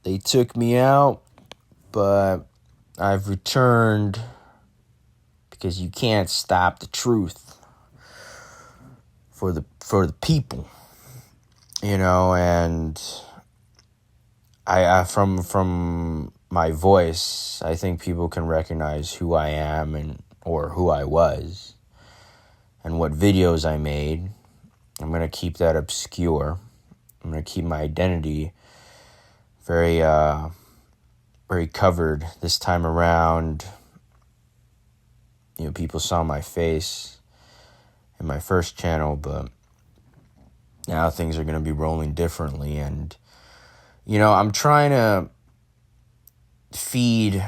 They took me out, but I've returned because you can't stop the truth for the people, and I from my voice, I think people can recognize who I am or who I was and what videos I made. I'm going to keep that obscure. I'm going to keep my identity very very covered this time around. People saw my face in my first channel, but now things are going to be rolling differently. And, I'm trying to feed,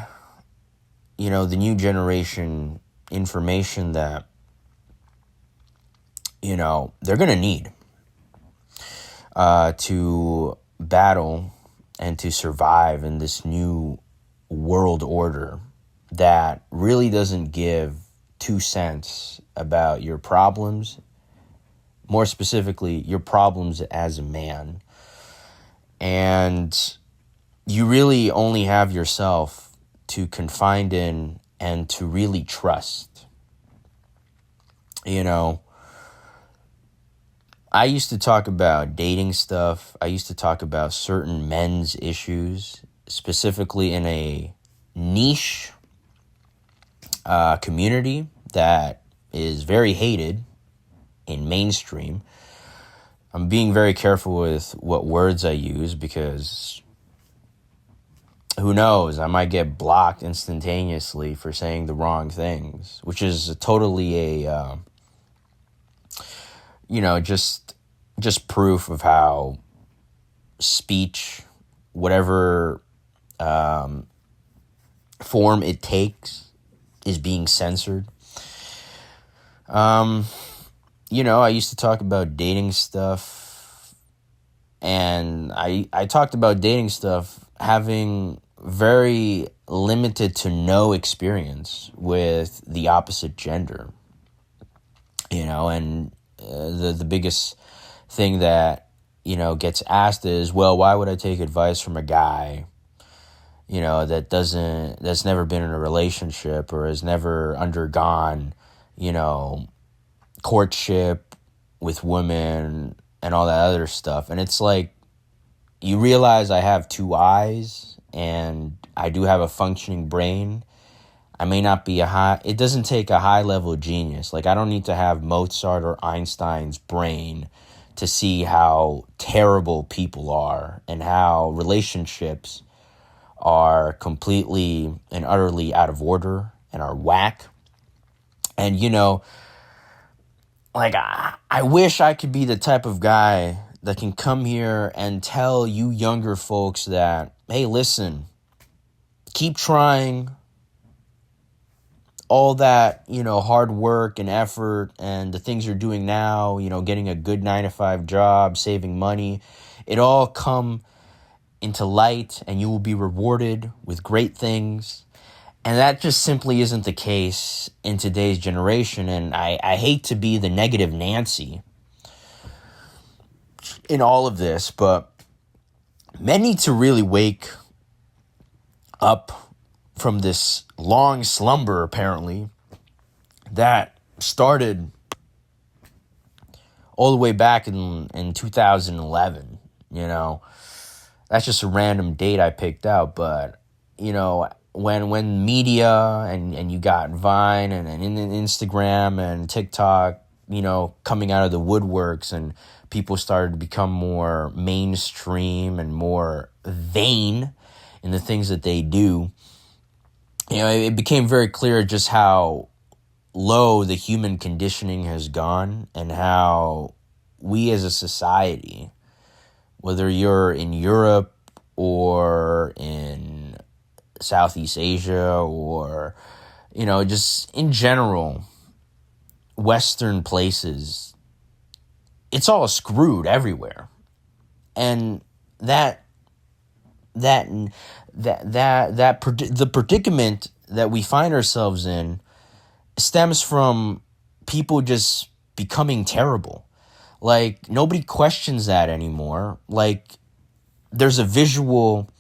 the new generation information that, they're going to need to battle and to survive in this new world order that really doesn't give 2 cents about your problems, more specifically, your problems as a man. And you really only have yourself to confide in and to really trust. I used to talk about dating stuff. I used to talk about certain men's issues, specifically in a niche community that is very hated in mainstream. I'm being very careful with what words I use because who knows, I might get blocked instantaneously for saying the wrong things, which is totally a just proof of how speech, whatever form it takes, is being censored. I used to talk about dating stuff, and I talked about dating stuff having very limited to no experience with the opposite gender. And the biggest thing that, gets asked is, well, why would I take advice from a guy, that's never been in a relationship or has never undergone, courtship with women and all that other stuff. And it's like, you realize I have 2 eyes and I do have a functioning brain. I may not be it doesn't take a high level genius. Like, I don't need to have Mozart or Einstein's brain to see how terrible people are and how relationships are completely and utterly out of order and are whack. And, I wish I could be the type of guy that can come here and tell you younger folks that, hey, listen, keep trying. All that, hard work and effort and the things you're doing now, getting a good 9-to-5 job, saving money, it all come into light and you will be rewarded with great things. And that just simply isn't the case in today's generation. And I hate to be the negative Nancy in all of this, but men need to really wake up from this long slumber, apparently, that started all the way back in 2011. That's just a random date I picked out, but when media and you got Vine and Instagram and TikTok, coming out of the woodworks, and people started to become more mainstream and more vain in the things that they do, it became very clear just how low the human conditioning has gone and how we as a society, whether you're in Europe or in Southeast Asia or, just in general, Western places, it's all screwed everywhere. And the predicament that we find ourselves in stems from people just becoming terrible. Like, nobody questions that anymore. Like, there's a visual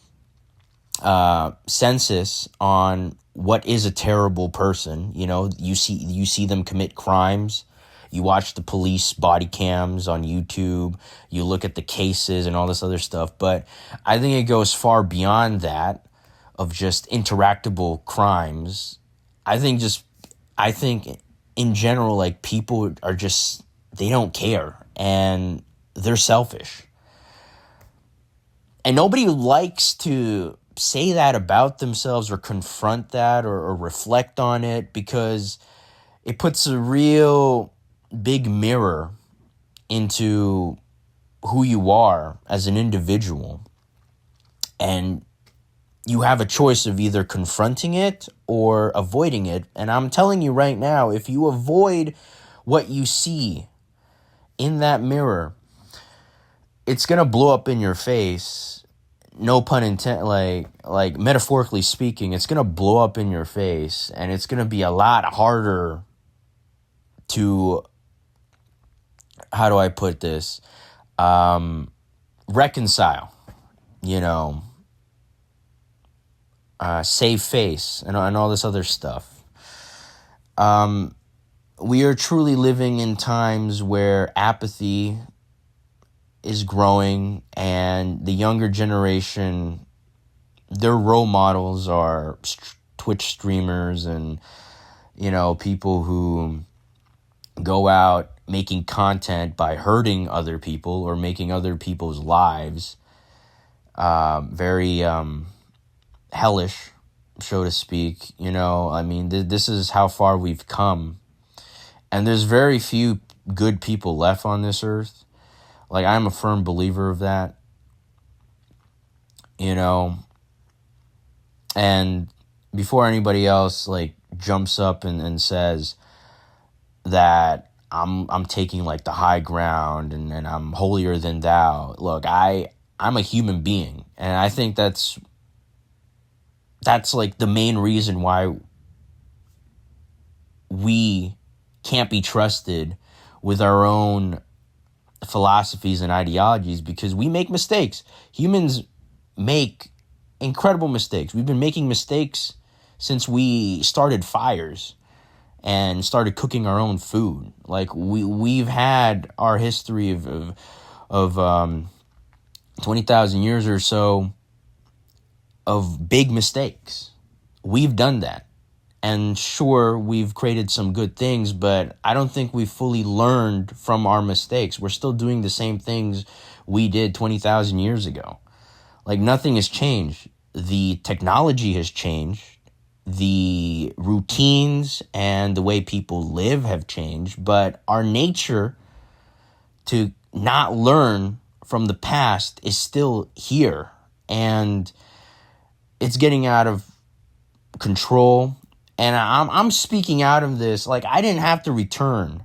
census on what is a terrible person. You know, you see them commit crimes. You watch the police body cams on YouTube. You look at the cases and all this other stuff. But I think it goes far beyond that of just interactable crimes. I think in general, like, people are just, they don't care and they're selfish. And nobody likes to say that about themselves or confront that or reflect on it, because it puts a real big mirror into who you are as an individual. And you have a choice of either confronting it or avoiding it. And I'm telling you right now, if you avoid what you see in that mirror, it's going to blow up in your face. No pun intended, like metaphorically speaking, it's going to blow up in your face, and it's going to be a lot harder to, how do I put this, reconcile, you know, save face, and all this other stuff. We are truly living in times where apathy is growing, and the younger generation, their role models are Twitch streamers and, you know, people who go out making content by hurting other people or making other people's lives very hellish, so to speak. You know, I mean, this is how far we've come, and there's very few good people left on this earth. Like, I'm a firm believer of that, you know. And before anybody else, like, jumps up and says that I'm taking, like, the high ground and I'm holier than thou. Look, I'm a human being, and I think that's like the main reason why we can't be trusted with our own philosophies and ideologies, because we make mistakes. Humans make incredible mistakes. We've been making mistakes since we started fires and started cooking our own food. Like, we've had our history of 20,000 years or so of big mistakes. We've done that. And sure, we've created some good things, but I don't think we've fully learned from our mistakes. We're still doing the same things we did 20,000 years ago. Like, nothing has changed. The technology has changed. The routines and the way people live have changed, but our nature to not learn from the past is still here, and it's getting out of control. And I'm speaking out of this. Like, I didn't have to return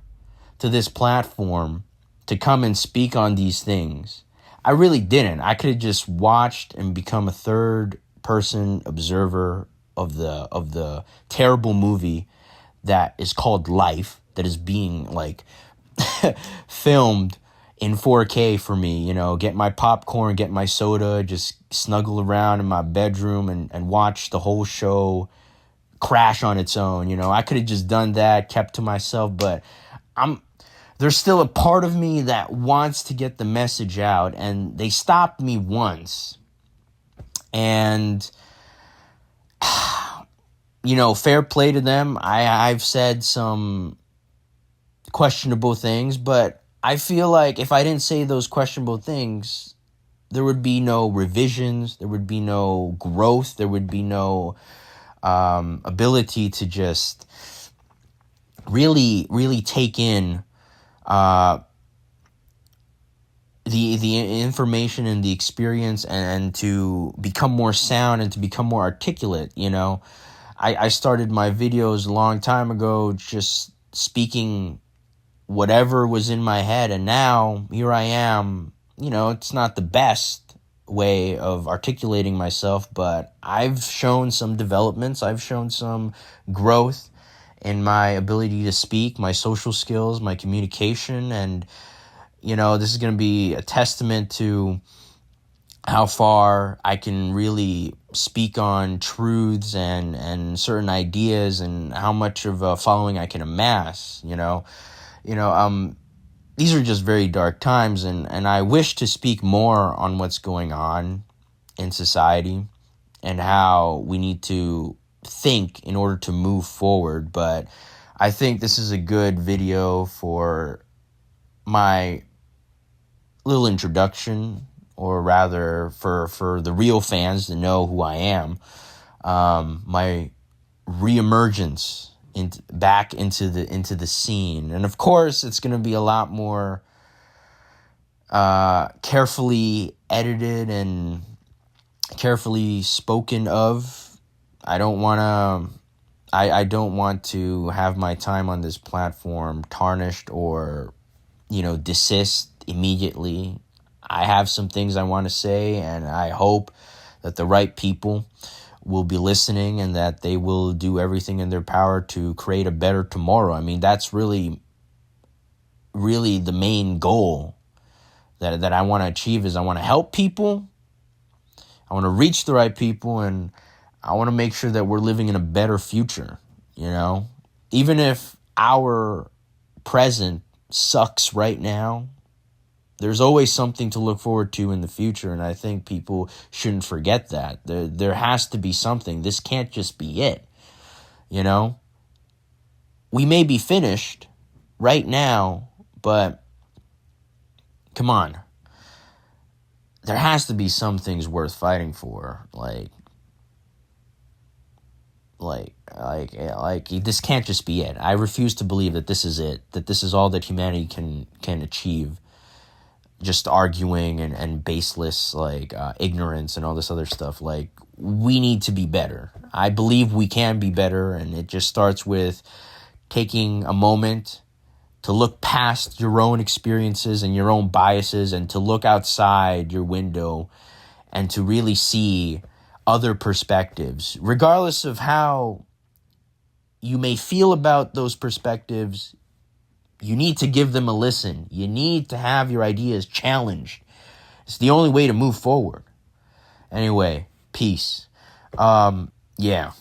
to this platform to come and speak on these things. I really didn't. I could have just watched and become a third person observer of the terrible movie that is called life, that is being, like, filmed in 4K for me. You know, get my popcorn, get my soda, just snuggle around in my bedroom and watch the whole show crash on its own. You know, I could have just done that, kept to myself, but there's still a part of me that wants to get the message out, and they stopped me once. And you know, fair play to them. I've said some questionable things, but I feel like if I didn't say those questionable things, there would be no revisions, there would be no growth, there would be no ability to just really take in the information and the experience, and to become more sound and to become more articulate. You know, I started my videos a long time ago just speaking whatever was in my head, and now here I am. You know, it's not the best way of articulating myself, but I've shown some developments. I've shown some growth in my ability to speak, my social skills, my communication, and you know, this is going to be a testament to how far I can really speak on truths and certain ideas and how much of a following I can amass, these are just very dark times, and I wish to speak more on what's going on in society and how we need to think in order to move forward. But I think this is a good video for my little introduction, or rather for the real fans to know who I am. My reemergence back into the scene. And of course, it's going to be a lot more carefully edited and carefully spoken of. I don't want to have my time on this platform tarnished or, desist immediately. I have some things I want to say, and I hope that the right people will be listening and that they will do everything in their power to create a better tomorrow. I mean, that's really, really the main goal that I want to achieve. Is I want to help people, I want to reach the right people, and I want to make sure that we're living in a better future, Even if our present sucks right now, there's always something to look forward to in the future, and I think people shouldn't forget that. There has to be something. This can't just be it, We may be finished right now, but come on. There has to be some things worth fighting for, like this can't just be it. I refuse to believe that this is it, that this is all that humanity can achieve. Just arguing and baseless ignorance and all this other stuff. We need to be better. I believe we can be better, and it just starts with taking a moment to look past your own experiences and your own biases, and to look outside your window and to really see other perspectives, regardless of how you may feel about those perspectives. You need to give them a listen. You need to have your ideas challenged. It's the only way to move forward. Anyway, peace. Yeah.